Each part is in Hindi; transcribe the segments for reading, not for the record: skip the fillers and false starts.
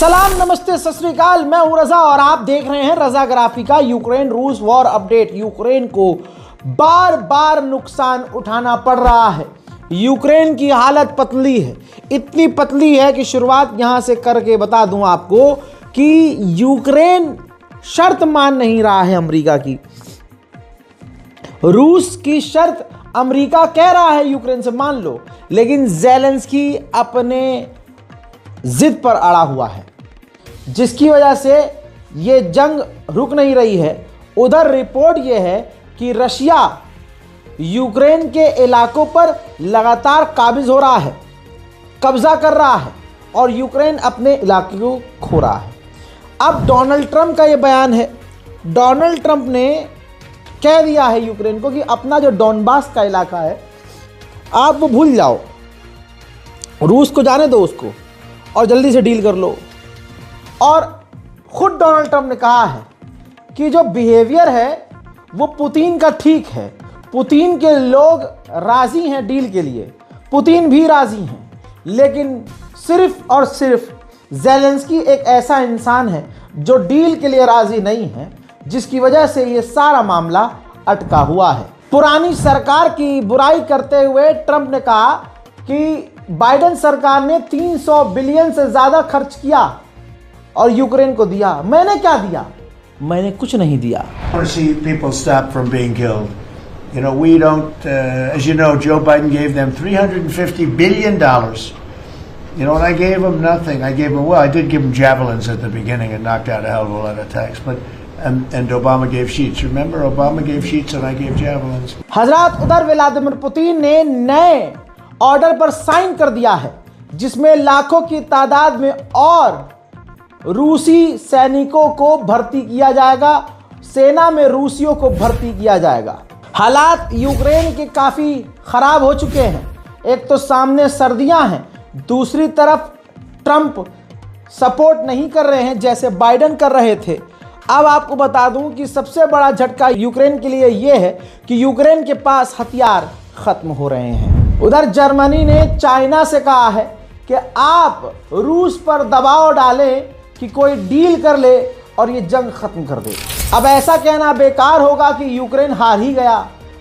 सलाम, नमस्ते, सत श्री अकाल। मैं हूं रजा और आप देख रहे हैं रजा ग्राफी का यूक्रेन रूस वॉर अपडेट। यूक्रेन को बार बार नुकसान उठाना पड़ रहा है। यूक्रेन की हालत पतली है, इतनी पतली है कि शुरुआत यहां से करके बता दूं आपको कि यूक्रेन शर्त मान नहीं रहा है अमेरिका की। रूस की शर्त अमेरिका कह रहा है यूक्रेन से मान लो, लेकिन ज़ेलेंस्की अपने जिद पर अड़ा हुआ है, जिसकी वजह से ये जंग रुक नहीं रही है। उधर रिपोर्ट ये है कि रशिया यूक्रेन के इलाकों पर लगातार काबिज हो रहा है, कब्जा कर रहा है और यूक्रेन अपने इलाके को खो रहा है। अब डोनाल्ड ट्रंप का ये बयान है। डोनाल्ड ट्रंप ने कह दिया है यूक्रेन को कि अपना जो डोनबास का इलाका है आप वो भूल जाओ, रूस को जाने दो उसको और जल्दी से डील कर लो। और खुद डोनाल्ड ट्रंप ने कहा है कि जो बिहेवियर है वो पुतिन का ठीक है, पुतिन के लोग राजी हैं डील के लिए, पुतिन भी राजी हैं, लेकिन सिर्फ और सिर्फ ज़ेलेंस्की एक ऐसा इंसान है जो डील के लिए राजी नहीं है, जिसकी वजह से ये सारा मामला अटका हुआ है। पुरानी सरकार की बुराई करते हुए ट्रंप ने कहा कि बाइडेन सरकार ने 300 बिलियन से ज़्यादा खर्च किया और यूक्रेन को दिया। मैंने क्या दिया? मैंने कुछ नहीं दिया। See people stop from being killed. You know, we don't, as you know, Joe Biden gave them $350 billion. You know, and I gave them nothing. I gave them, well, I did give them javelins at the beginning and knocked out a hell of a lot of attacks. But, and Obama gave sheets. Remember, Obama gave sheets and I gave javelins. हजरात, उधर व्लादिमीर पुतिन ने नए ऑर्डर पर साइन कर दिया है, जिसमें लाखों की तादाद में और रूसी सैनिकों को भर्ती किया जाएगा, सेना में रूसियों को भर्ती किया जाएगा। हालात यूक्रेन के काफ़ी ख़राब हो चुके हैं। एक तो सामने सर्दियां हैं, दूसरी तरफ ट्रंप सपोर्ट नहीं कर रहे हैं जैसे बाइडेन कर रहे थे। अब आपको बता दूं कि सबसे बड़ा झटका यूक्रेन के लिए यह है कि यूक्रेन के पास हथियार ख़त्म हो रहे हैं। उधर जर्मनी ने चाइना से कहा है कि आप रूस पर दबाव डालें कि कोई डील कर ले और ये जंग खत्म कर दे। अब ऐसा कहना बेकार होगा कि यूक्रेन हार ही गया।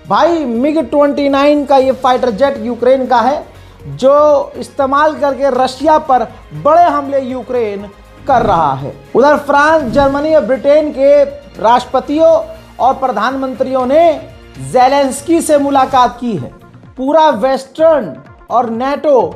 भाई, MiG-29 का ये फाइटर जेट यूक्रेन का है, जो इस्तेमाल करके रशिया पर बड़े हमले यूक्रेन कर रहा है। उधर फ्रांस, जर्मनी और ब्रिटेन के राष्ट्रपतियों और प्रधानमंत्रियों ने ज़ेलेंस्की से मुलाकात की है। पूरा वेस्टर्न और नेटो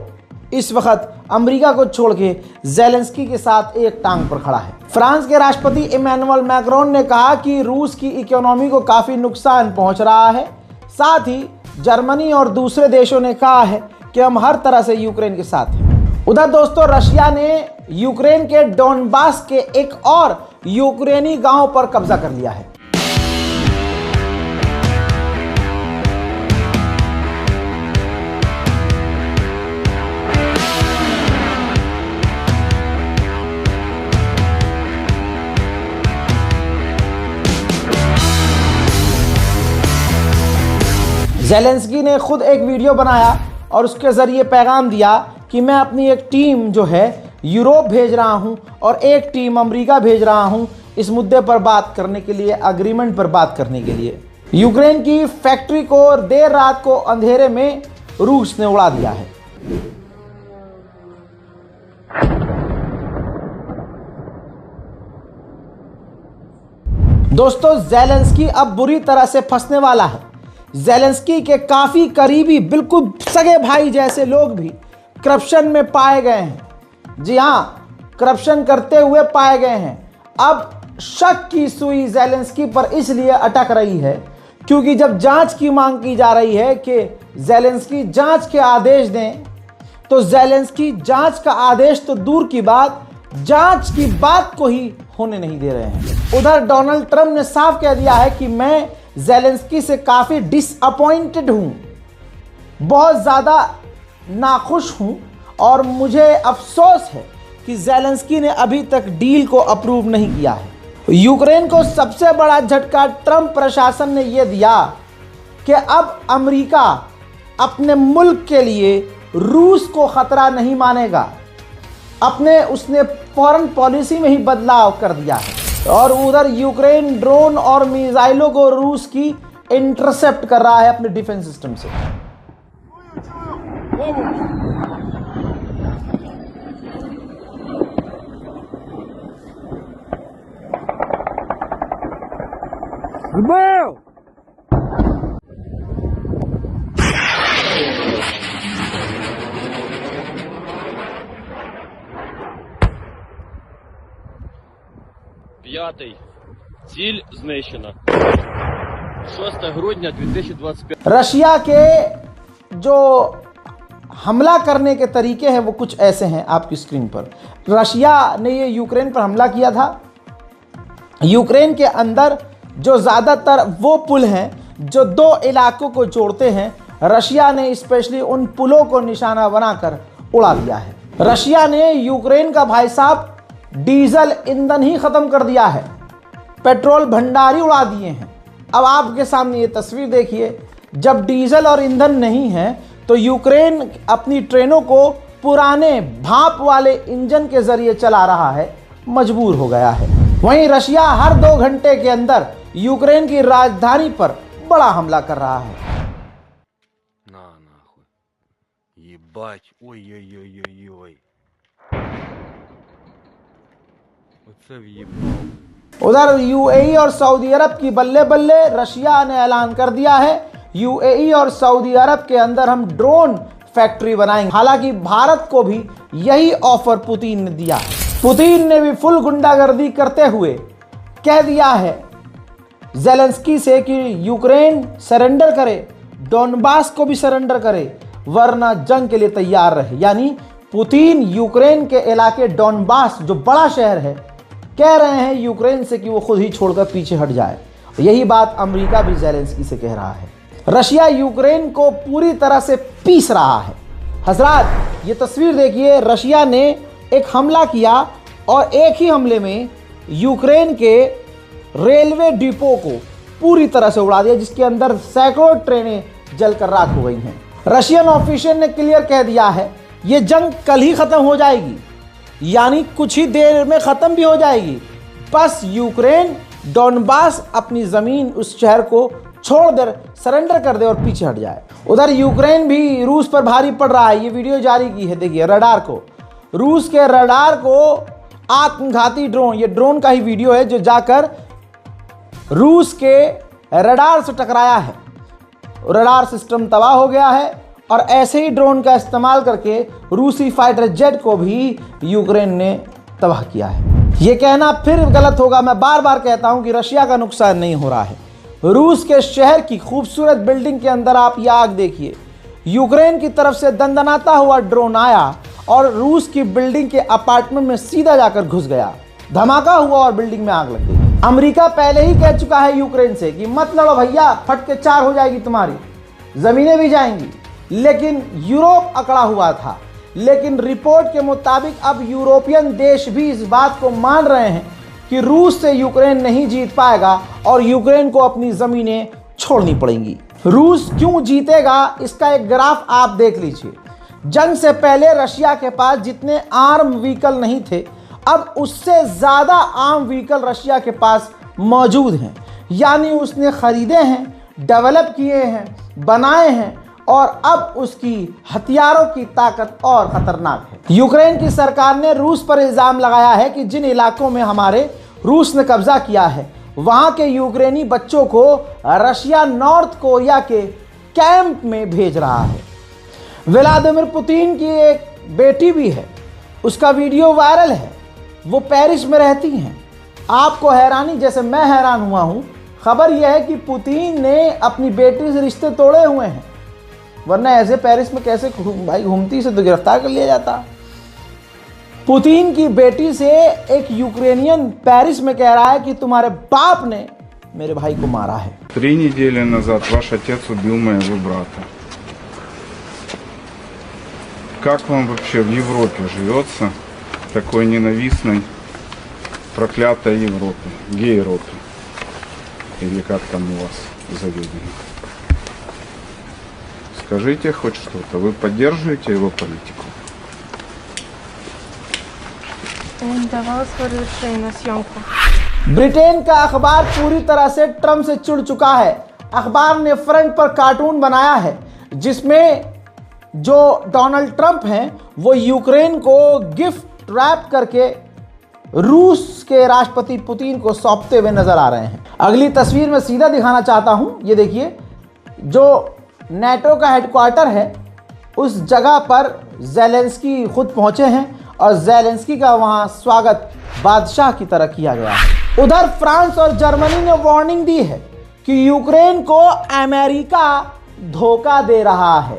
इस वक्त अमेरिका को छोड़ के ज़ेलेंस्की के साथ एक टांग पर खड़ा है। फ्रांस के राष्ट्रपति इमैनुअल मैक्रोन ने कहा कि रूस की इकोनॉमी को काफ़ी नुकसान पहुंच रहा है। साथ ही जर्मनी और दूसरे देशों ने कहा है कि हम हर तरह से यूक्रेन के साथ हैं। उधर दोस्तों, रशिया ने यूक्रेन के डोनबास के एक और यूक्रेनी गांव पर कब्जा कर लिया है। ज़ेलेंस्की ने खुद एक वीडियो बनाया और उसके ज़रिए पैगाम दिया कि मैं अपनी एक टीम जो है यूरोप भेज रहा हूं और एक टीम अमेरिका भेज रहा हूं इस मुद्दे पर बात करने के लिए, अग्रीमेंट पर बात करने के लिए। यूक्रेन की फैक्ट्री को देर रात को अंधेरे में रूस ने उड़ा दिया है। दोस्तों, ज़ेलेंस्की अब बुरी तरह से फंसने वाला है। ज़ेलेंस्की के काफ़ी करीबी, बिल्कुल सगे भाई जैसे लोग भी करप्शन में पाए गए हैं। जी हाँ, करप्शन करते हुए पाए गए हैं। अब शक की सुई ज़ेलेंस्की पर इसलिए अटक रही है क्योंकि जब जांच की मांग की जा रही है कि ज़ेलेंस्की जांच के आदेश दें, तो ज़ेलेंस्की जांच का आदेश तो दूर की बात, जांच की बात को ही होने नहीं दे रहे हैं। उधर डोनाल्ड ट्रंप ने साफ कह दिया है कि मैं ज़ेलेंस्की से काफ़ी डिसअपॉइंटेड हूँ, बहुत ज़्यादा नाखुश हूँ और मुझे अफसोस है कि ज़ेलेंस्की ने अभी तक डील को अप्रूव नहीं किया है। यूक्रेन को सबसे बड़ा झटका ट्रंप प्रशासन ने यह दिया कि अब अमेरिका अपने मुल्क के लिए रूस को खतरा नहीं मानेगा। उसने फॉरेन पॉलिसी में ही बदलाव कर दिया है। और उधर यूक्रेन ड्रोन और मिसाइलों को रूस की इंटरसेप्ट कर रहा है अपने डिफेंस सिस्टम से। П'ятий. Ціль знищена. 6 грудня 2025. रशिया के जो हमला करने के तरीके हैं वो कुछ ऐसे हैं आपकी स्क्रीन पर। रशिया ने ये यूक्रेन पर हमला किया था। यूक्रेन के अंदर जो ज़्यादातर वो पुल हैं जो दो इलाकों को जोड़ते हैं, रशिया ने स्पेशली उन पुलों को निशाना बनाकर उड़ा दिया है। रशिया ने यूक्रेन का भाई साहब डीजल ईंधन ही ख़त्म कर दिया है, पेट्रोल भंडार ही उड़ा दिए हैं। अब आपके सामने ये तस्वीर देखिए, जब डीजल और ईंधन नहीं है तो यूक्रेन अपनी ट्रेनों को पुराने भाप वाले इंजन के जरिए चला रहा है, मजबूर हो गया है। वहीं रशिया हर 2 घंटे के अंदर यूक्रेन की राजधानी पर बड़ा हमला कर रहा है। На нахуй. Ебать. Ой-ой-ой-ой-ой. Оце в'єбав. उधर यूएई और सऊदी अरब की बल्ले बल्ले रशिया ने ऐलान कर दिया है, यूएई और सऊदी अरब के अंदर हम ड्रोन फैक्ट्री बनाएंगे। हालांकि भारत को भी यही ऑफर पुतिन ने दिया। पुतिन ने भी फुल गुंडागर्दी करते हुए कह दिया है ज़ेलेंस्की से कि यूक्रेन सरेंडर करे, डोनबास को भी सरेंडर करे, वरना जंग के लिए तैयार रहे। यानी पुतिन यूक्रेन के इलाके डोनबास जो बड़ा शहर है, कह रहे हैं यूक्रेन से कि वो खुद ही छोड़कर पीछे हट जाए। यही बात अमेरिका भी ज़ेलेंस्की से कह रहा है। रशिया यूक्रेन को पूरी तरह से पीस रहा है। हजरात ये तस्वीर देखिए, रशिया ने एक हमला किया और एक ही हमले में यूक्रेन के रेलवे डिपो को पूरी तरह से उड़ा दिया, जिसके अंदर सैकड़ों ट्रेनें जलकर राख हो गई हैं। रशियन ऑफिशियल ने क्लियर कह दिया है ये जंग कल ही ख़त्म हो जाएगी, यानी कुछ ही देर में ख़त्म भी हो जाएगी। बस यूक्रेन डोनबास अपनी ज़मीन उस शहर को छोड़ दे, सरेंडर कर दे और पीछे हट जाए। उधर यूक्रेन भी रूस पर भारी पड़ रहा है। ये वीडियो जारी की है, देखिए रडार को, रूस के रडार को आत्मघाती ड्रोन, ये ड्रोन का ही वीडियो है जो जाकर रूस के रडार से टकराया है। रडार सिस्टम तबाह हो गया है और ऐसे ही ड्रोन का इस्तेमाल करके रूसी फाइटर जेट को भी यूक्रेन ने तबाह किया है। ये कहना फिर गलत होगा, मैं बार बार कहता हूं कि रशिया का नुकसान नहीं हो रहा है। रूस के शहर की खूबसूरत बिल्डिंग के अंदर आप ये आग देखिए, यूक्रेन की तरफ से दंदनाता हुआ ड्रोन आया और रूस की बिल्डिंग के अपार्टमेंट में सीधा जाकर घुस गया, धमाका हुआ और बिल्डिंग में आग लग गई। अमेरिका पहले ही कह चुका है यूक्रेन से कि मत लड़ो भैया, फट के 4 हो जाएगी तुम्हारी, जमीनें भी जाएंगी। लेकिन यूरोप अकड़ा हुआ था। लेकिन रिपोर्ट के मुताबिक अब यूरोपियन देश भी इस बात को मान रहे हैं कि रूस से यूक्रेन नहीं जीत पाएगा और यूक्रेन को अपनी ज़मीनें छोड़नी पड़ेंगी। रूस क्यों जीतेगा इसका एक ग्राफ आप देख लीजिए। जंग से पहले रशिया के पास जितने आर्म व्हीकल नहीं थे, अब उससे ज़्यादा आर्म व्हीकल रशिया के पास मौजूद हैं। यानी उसने ख़रीदे हैं, डेवलप किए हैं, बनाए हैं और अब उसकी हथियारों की ताकत और ख़तरनाक है। यूक्रेन की सरकार ने रूस पर इल्ज़ाम लगाया है कि जिन इलाकों में हमारे रूस ने कब्जा किया है वहाँ के यूक्रेनी बच्चों को रशिया नॉर्थ कोरिया के कैंप में भेज रहा है। व्लादिमीर पुतिन की एक बेटी भी है, उसका वीडियो वायरल है, वो पेरिस में रहती हैं। आपको हैरानी जैसे मैं हैरान हुआ हूँ, खबर यह है कि पुतिन ने अपनी बेटी से रिश्ते तोड़े हुए हैं, वरना ऐसे पेरिस में कैसे भाई घूमती से तो गिरफ्तार कर लिया जाता। पुतिन की बेटी से एक यूक्रेनियन पेरिस में कह रहा है कि तुम्हारे बाप ने मेरे भाई को मारा है। 3 недели назад ваш отец убил моего брата. Как вам вообще в Европе живется, такой ненавистной, проклятой Европе, гей-Европе? Или как там у вас заведено? Скажите хоть что-то. Вы поддерживаете его политику? давала свое разрешение на съемку. ब्रिटेन का अखबार पूरी तरह से ट्रंप से चिढ़ चुका है। अखबार ने फ्रंट पर कार्टून बनाया है जिसमें जो डोनाल्ड ट्रंप हैं वो यूक्रेन को गिफ्ट रैप करके रूस के राष्ट्रपति पुतिन को सौंपते हुए नजर आ रहे हैं। अगली तस्वीर में सीधा दिखाना चाहता हूं, ये देखिए जो नेटो का हेडक्वार्टर है उस जगह पर ज़ेलेंस्की खुद पहुंचे हैं और ज़ेलेंस्की का वहां स्वागत बादशाह की तरह किया गया है। उधर फ्रांस और जर्मनी ने वार्निंग दी है कि यूक्रेन को अमेरिका धोखा दे रहा है।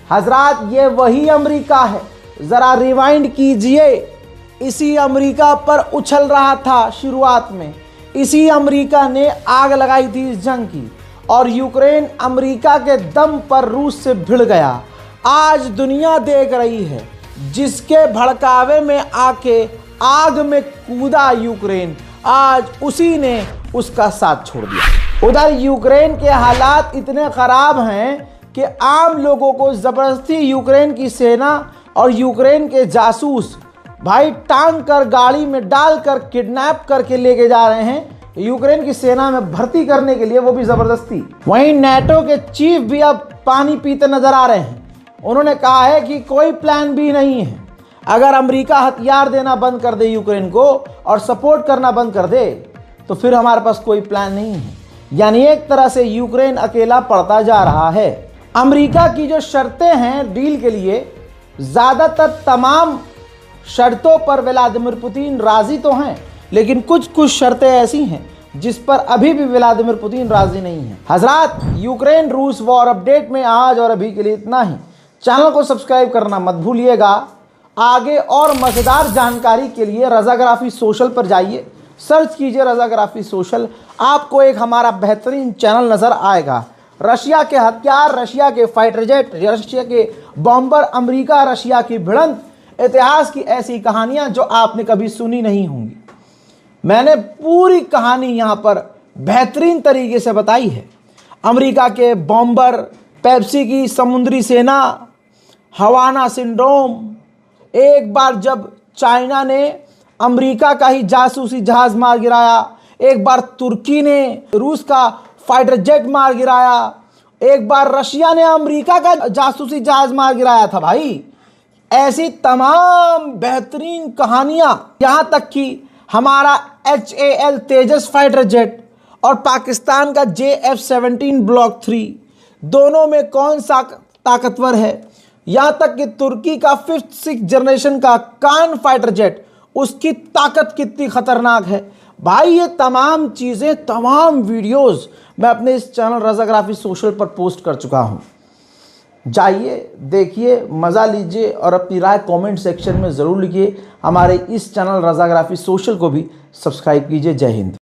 हजरात, ये वही अमेरिका है, जरा रिवाइंड कीजिए। इसी अमेरिका पर उछल रहा था शुरुआत में, इसी अमेरिका ने आग लगाई थी इस जंग की और यूक्रेन अमेरिका के दम पर रूस से भिड़ गया। आज दुनिया देख रही है जिसके भड़कावे में आके आग में कूदा यूक्रेन, आज उसी ने उसका साथ छोड़ दिया। उधर यूक्रेन के हालात इतने खराब हैं कि आम लोगों को ज़बरदस्ती यूक्रेन की सेना और यूक्रेन के जासूस भाई टांग कर गाड़ी में डालकर किडनैप करके लेके जा रहे हैं यूक्रेन की सेना में भर्ती करने के लिए, वो भी ज़बरदस्ती। वहीं नेटो के चीफ भी अब पानी पीते नजर आ रहे हैं। उन्होंने कहा है कि कोई प्लान बी नहीं है। अगर अमेरिका हथियार देना बंद कर दे यूक्रेन को और सपोर्ट करना बंद कर दे तो फिर हमारे पास कोई प्लान नहीं है। यानी एक तरह से यूक्रेन अकेला पड़ता जा रहा है। अमेरिका की जो शर्तें हैं डील के लिए, ज़्यादातर तमाम शर्तों पर व्लादिमीर पुतिन राज़ी तो हैं, लेकिन कुछ कुछ शर्तें ऐसी हैं जिस पर अभी भी व्लादिमीर पुतिन राज़ी नहीं है। हजरात, यूक्रेन रूस वॉर अपडेट में आज और अभी के लिए इतना ही। चैनल को सब्सक्राइब करना मत भूलिएगा। आगे और मज़ेदार जानकारी के लिए रज़ाग्राफी सोशल पर जाइए, सर्च कीजिए रज़ाग्राफी सोशल, आपको एक हमारा बेहतरीन चैनल नज़र आएगा। रशिया के हथियार, रशिया के फाइटर जेट, रशिया के बॉम्बर, अमेरिका रशिया की भिड़ंत, इतिहास की ऐसी कहानियां जो आपने कभी सुनी नहीं होंगी। मैंने पूरी कहानी यहाँ पर बेहतरीन तरीके से बताई है। अमेरिका के बॉम्बर, पेप्सी की समुद्री सेना, हवाना सिंड्रोम, एक बार जब चाइना ने अमेरिका का ही जासूसी जहाज मार गिराया, एक बार तुर्की ने रूस का फाइटर जेट मार गिराया, एक बार रशिया ने अमेरिका का जासूसी जहाज मार गिराया था भाई। ऐसी तमाम बेहतरीन कहानियां, यहाँ तक कि हमारा HAL तेजस फाइटर जेट और पाकिस्तान का JF-17 ब्लॉक 3 दोनों में कौन सा ताकतवर है, यहाँ तक कि तुर्की का 5th-6th जनरेशन का कान फाइटर जेट, उसकी ताकत कितनी खतरनाक है भाई। ये तमाम चीज़ें, तमाम वीडियोस मैं अपने इस चैनल रज़ाग्राफी सोशल पर पोस्ट कर चुका हूँ। जाइए, देखिए, मज़ा लीजिए और अपनी राय कमेंट सेक्शन में ज़रूर लिखिए। हमारे इस चैनल रज़ाग्राफी सोशल को भी सब्सक्राइब कीजिए। जय हिंद।